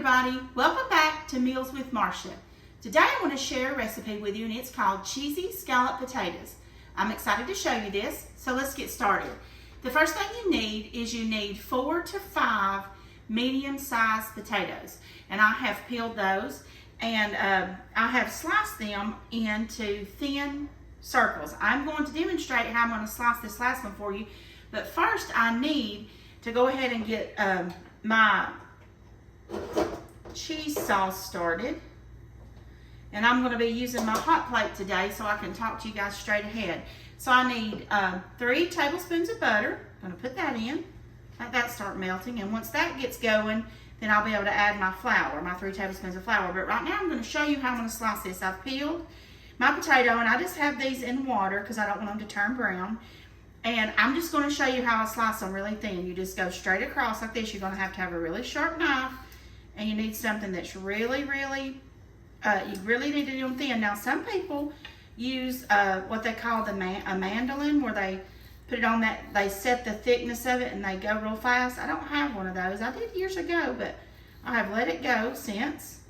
everybody, welcome back to Meals with Marcia. Today I want to share a recipe with you and it's called cheesy scalloped potatoes. I'm excited to show you this, so let's get started. The first thing you need 4 to 5 medium-sized potatoes, and I have peeled those and I have sliced them into thin circles. I'm going to demonstrate how I'm going to slice this last one for you, but first I need to go ahead and get my cheese sauce started, and I'm going to be using my hot plate today so I can talk to you guys straight ahead. So I need 3 tablespoons of butter. I'm going to put that in, let that start melting, and once that gets going, then I'll be able to add my flour, my 3 tablespoons of flour. But right now I'm going to show you how I'm going to slice this. I've peeled my potato, and I just have these in water because I don't want them to turn brown. And I'm just going to show you how I slice them really thin. You just go straight across like this. You're going to have a really sharp knife, and you need something that's really, you really need to do them thin. Now, some people use what they call a mandolin, where they put it on that, they set the thickness of it, and they go real fast. I don't have one of those. I did years ago, but I have let it go since.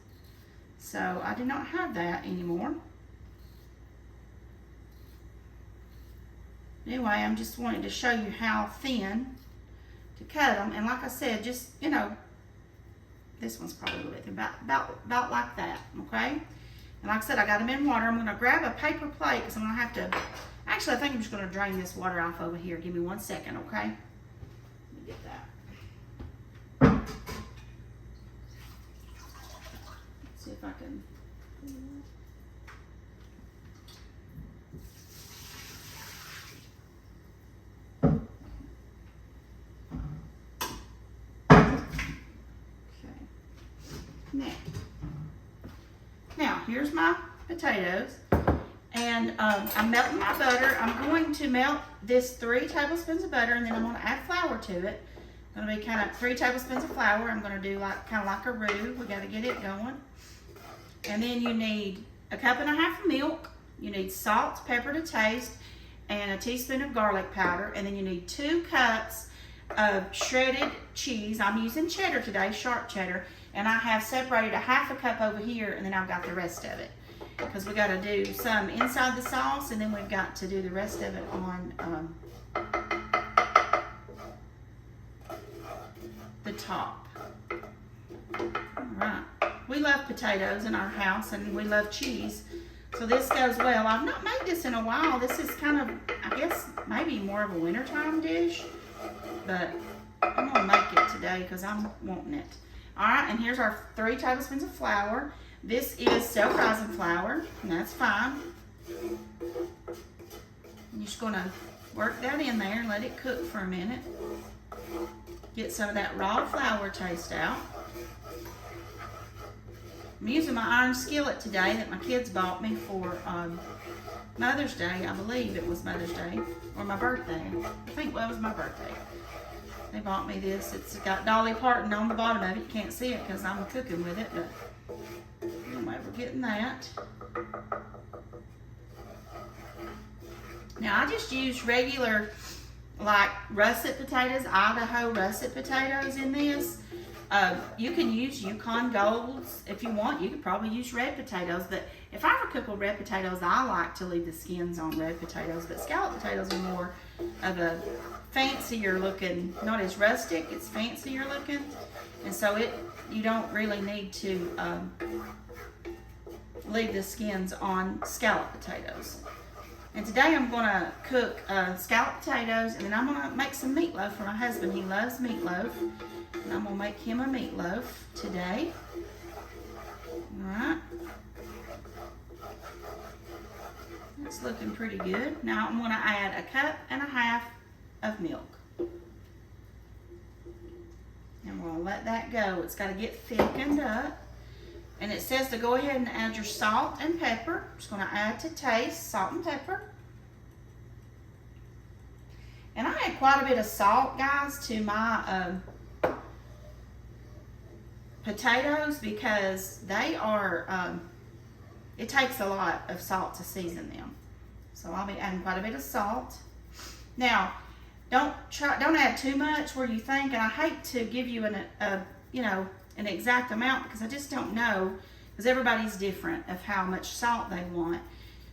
So I do not have that anymore. Anyway, I'm just wanting to show you how thin to cut them. And like I said, just, you know, this one's probably a little bit thin, about like that, okay? And like I said, I got them in water. I'm going to grab a paper plate because I'm going to have to, actually, I think I'm just going to drain this water off over here. Give me 1 second, okay? Let me get that. Let's see if I can. Now, here's my potatoes, and I'm melting my butter. I'm going to melt this 3 tablespoons of butter, and then I'm going to add flour to it. It's going to be kind of 3 tablespoons of flour. I'm going to do kind of like a roux. We got to get it going. And then you need 1.5 cups of milk. You need salt, pepper to taste, and a teaspoon of garlic powder. And then you need 2 cups of shredded cheese. I'm using cheddar today, sharp cheddar. And I have separated 1/2 cup over here, and then I've got the rest of it. Because we got to do some inside the sauce, and then we've got to do the rest of it on the top. All right. We love potatoes in our house, and we love cheese. So this goes well. I've not made this in a while. This is kind of, I guess, maybe more of a wintertime dish. But I'm going to make it today because I'm wanting it. All right, and here's our 3 tablespoons of flour. This is self-rising flour, and that's fine. You're just going to work that in there and let it cook for a minute. Get some of that raw flour taste out. I'm using my iron skillet today that my kids bought me for Mother's Day. I believe it was Mother's Day, or my birthday. I think it was my birthday. They bought me this. It's got Dolly Parton on the bottom of it. You can't see it because I'm cooking with it, but anyway, we're getting that. Now, I just use regular, like, russet potatoes, Idaho russet potatoes in this. You can use Yukon Golds if you want. You could probably use red potatoes, but if I ever cook with red potatoes, I like to leave the skins on red potatoes, but scalloped potatoes are more of a fancier looking, not as rustic, it's fancier looking, and so you don't really need to leave the skins on scalloped potatoes. And today I'm going to cook scalloped potatoes, and then I'm going to make some meatloaf for my husband. He loves meatloaf, and I'm going to make him a meatloaf today. Alright. It's looking pretty good. Now I'm going to add 1.5 cups of milk. And we'll let that go. It's got to get thickened up. And it says to go ahead and add your salt and pepper. I'm just going to add to taste, salt and pepper. And I add quite a bit of salt, guys, to my potatoes because they are, it takes a lot of salt to season them. So I'll be adding quite a bit of salt. Now, don't add too much where you think, and I hate to give you an an exact amount because I just don't know, because everybody's different of how much salt they want.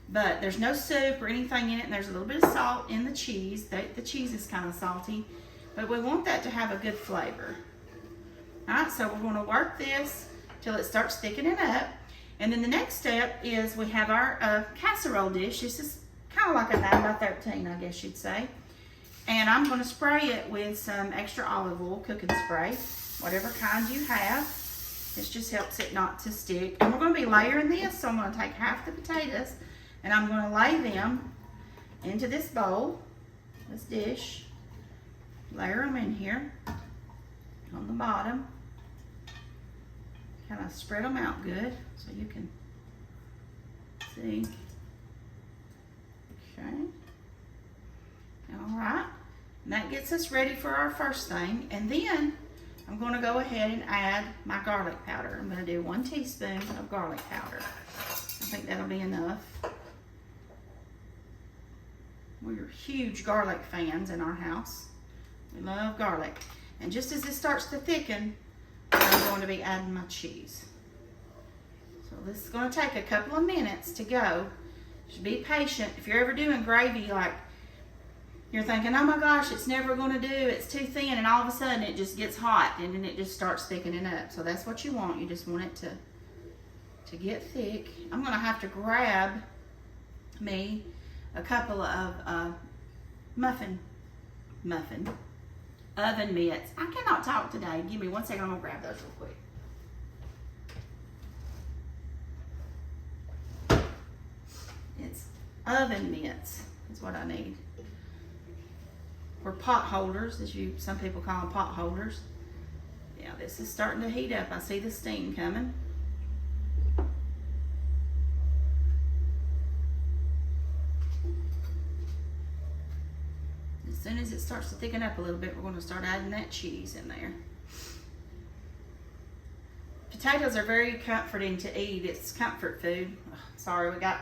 But there's no soup or anything in it, and there's a little bit of salt in the cheese. The cheese is kind of salty, but we want that to have a good flavor. All right, so we're going to work this till it starts thickening up. And then the next step is we have our casserole dish. This is kind of like a 9 by 13, I guess you'd say. And I'm going to spray it with some extra olive oil, cooking spray, whatever kind you have. This just helps it not to stick. And we're going to be layering this, so I'm going to take half the potatoes and I'm going to lay them into this bowl, this dish. Layer them in here on the bottom. Kind of spread them out good so you can see. Okay. All right. And that gets us ready for our first thing. And then I'm going to go ahead and add my garlic powder. I'm going to do 1 teaspoon of garlic powder. I think that'll be enough. We're huge garlic fans in our house. We love garlic. And just as it starts to thicken, I'm going to be adding my cheese. So this is going to take a couple of minutes to go. Just be patient. If you're ever doing gravy, like you're thinking, oh my gosh, it's never going to do, it's too thin, and all of a sudden it just gets hot and then it just starts thickening up. So that's what you want. You just want it to get thick. I'm going to have to grab me a couple of oven mitts. I cannot talk today. Give me 1 second. I'm going to grab those real quick. It's oven mitts is what I need. Or pot holders, as some people call them, pot holders. Yeah, this is starting to heat up. I see the steam coming. As soon as it starts to thicken up a little bit, we're going to start adding that cheese in there. Potatoes are very comforting to eat. It's comfort food. Oh, sorry, we got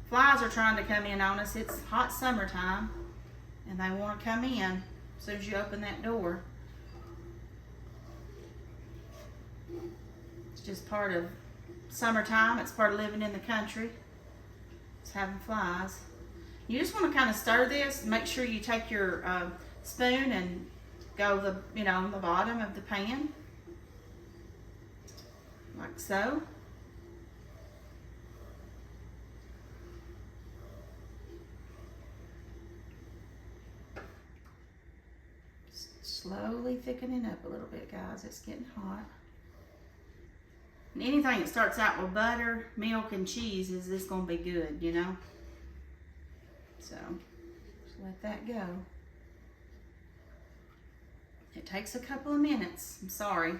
flies are trying to come in on us. It's hot summertime, and they want to come in as soon as you open that door. It's just part of summertime. It's part of living in the country. It's having flies. You just want to kind of stir this. Make sure you take your spoon and go on the bottom of the pan, like so. Just slowly thickening up a little bit, guys. It's getting hot. And anything that starts out with butter, milk, and cheese is this going to be good, you know. So, just let that go. It takes a couple of minutes. I'm sorry.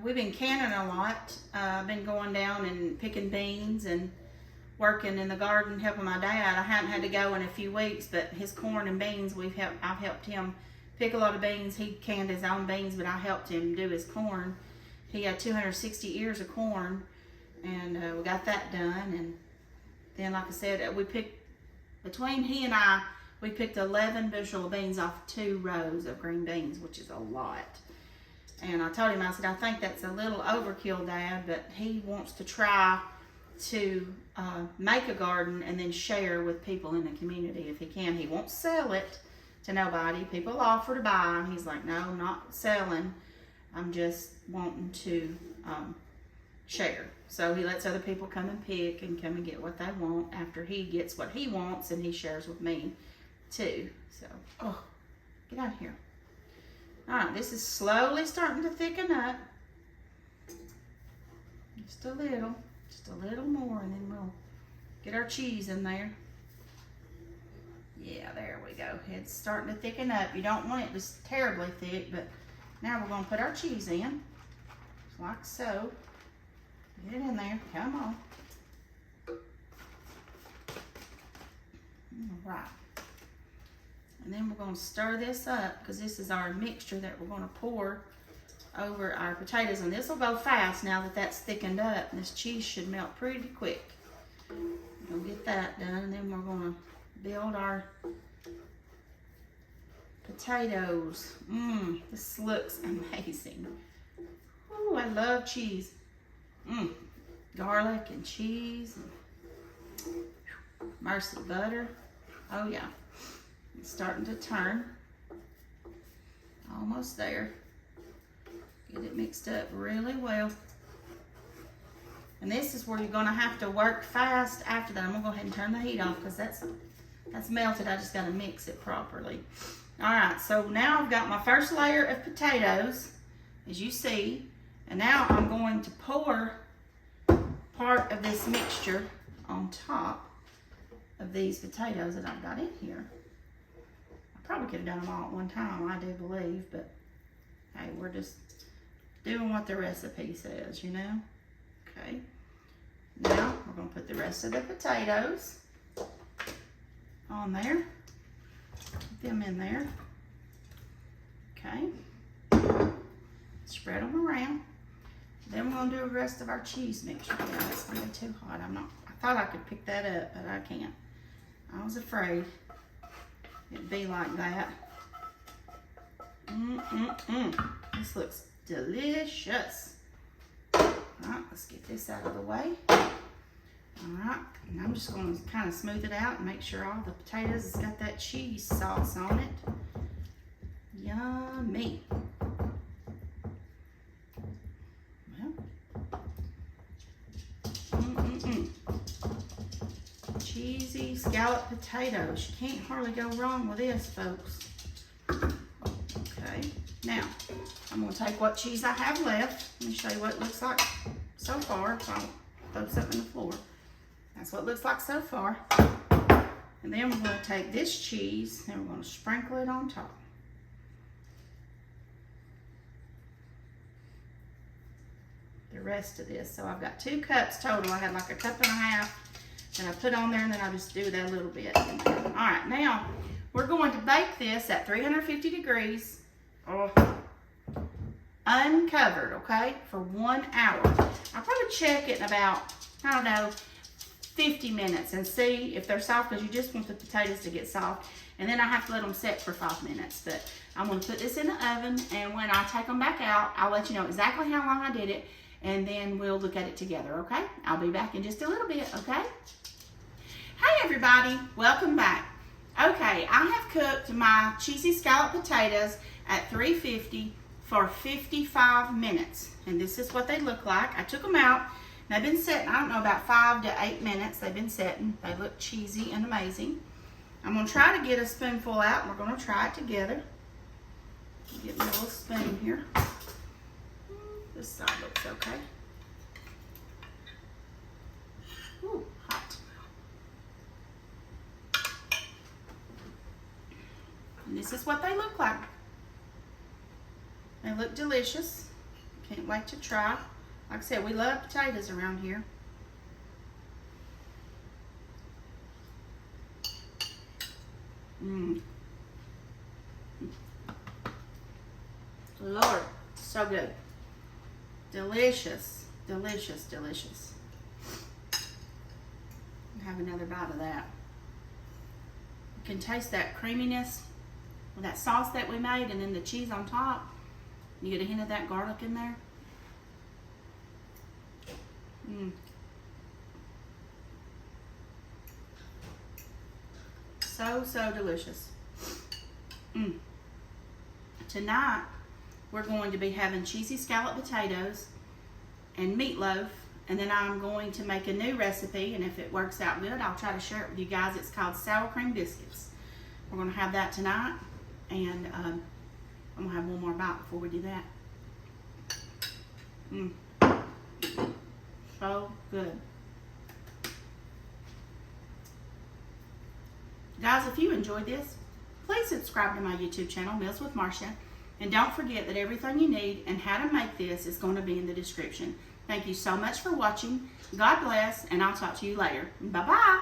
We've been canning a lot. I've been going down and picking beans and working in the garden, helping my dad. I haven't had to go in a few weeks, but his corn and beans, I've helped him pick a lot of beans. He canned his own beans, but I helped him do his corn. He had 260 ears of corn, and we got that done. And then, like I said, between he and I, we picked 11 bushel of beans off 2 rows of green beans, which is a lot. And I told him, I said, I think that's a little overkill, Dad, but he wants to try to make a garden and then share with people in the community if he can. He won't sell it to nobody. People offer to buy them. He's like, no, I'm not selling. I'm just wanting to share. So he lets other people come and pick and come and get what they want after he gets what he wants, and he shares with me too. So, oh, get out of here. All right, this is slowly starting to thicken up. Just a little more, and then we'll get our cheese in there. Yeah, there we go. It's starting to thicken up. You don't want it just terribly thick, but now we're going to put our cheese in, just like so. Get it in there. Come on. All right. And then we're going to stir this up because this is our mixture that we're going to pour over our potatoes. And this will go fast now that that's thickened up. And this cheese should melt pretty quick. We'll get that done, and then we're going to build our potatoes. This looks amazing. Oh, I love cheese. Garlic and cheese. And mercy butter. Oh yeah. It's starting to turn. Almost there. Get it mixed up really well. And this is where you're gonna have to work fast after that. I'm gonna go ahead and turn the heat off because that's melted. I just gotta mix it properly. All right, so now I've got my first layer of potatoes, as you see. And now I'm going to pour part of this mixture on top of these potatoes that I've got in here. I probably could have done them all at one time, I do believe, but hey, we're just doing what the recipe says, you know? Okay. Now we're gonna put the rest of the potatoes on there. Put them in there. Okay. Spread them around. Then we're gonna do the rest of our cheese mixture. Yeah, it's gonna be too hot. I thought I could pick that up, but I can't. I was afraid it'd be like that. This looks delicious. All right, let's get this out of the way. All right, and I'm just going to kind of smooth it out and make sure all the potatoes has got that cheese sauce on it. Yummy. Well, cheesy scalloped potatoes. You can't hardly go wrong with this, folks. Okay, now I'm going to take what cheese I have left. Let me show you what it looks like so far. So I'll throw something on the floor. That's what it looks like so far. And then we're going to take this cheese and we're going to sprinkle it on top. The rest of this. So I've got 2 cups total. I had like a cup and a half that I put on there, and then I just do that a little bit in there. All right, now we're going to bake this at 350 degrees. Uncovered, okay, for 1 hour. I'll probably check it in about, I don't know, 50 minutes and see if they're soft, because you just want the potatoes to get soft. And then I have to let them set for 5 minutes. But I'm going to put this in the oven, and when I take them back out, I'll let you know exactly how long I did it, and then we'll look at it together, okay? I'll be back in just a little bit, okay? Hey everybody, welcome back. Okay, I have cooked my cheesy scalloped potatoes at 350 for 55 minutes. And this is what they look like. I took them out. They've been setting, I don't know, about 5 to 8 minutes. They've been setting. They look cheesy and amazing. I'm going to try to get a spoonful out, and we're going to try it together. Get me a little spoon here. This side looks okay. Ooh, hot. And this is what they look like. They look delicious. Can't wait to try. Like I said, we love potatoes around here. Lord, so good. Delicious, delicious, delicious. Have another bite of that. You can taste that creaminess with that sauce that we made, and then the cheese on top. You get a hint of that garlic in there. So, so delicious. Tonight, we're going to be having cheesy scalloped potatoes and meatloaf, and then I'm going to make a new recipe, and if it works out good, I'll try to share it with you guys. It's called sour cream biscuits. We're going to have that tonight, and I'm going to have one more bite before we do that. So good. Guys, if you enjoyed this, please subscribe to my YouTube channel, Meals with Marcia. And don't forget that everything you need and how to make this is going to be in the description. Thank you so much for watching. God bless, and I'll talk to you later. Bye-bye.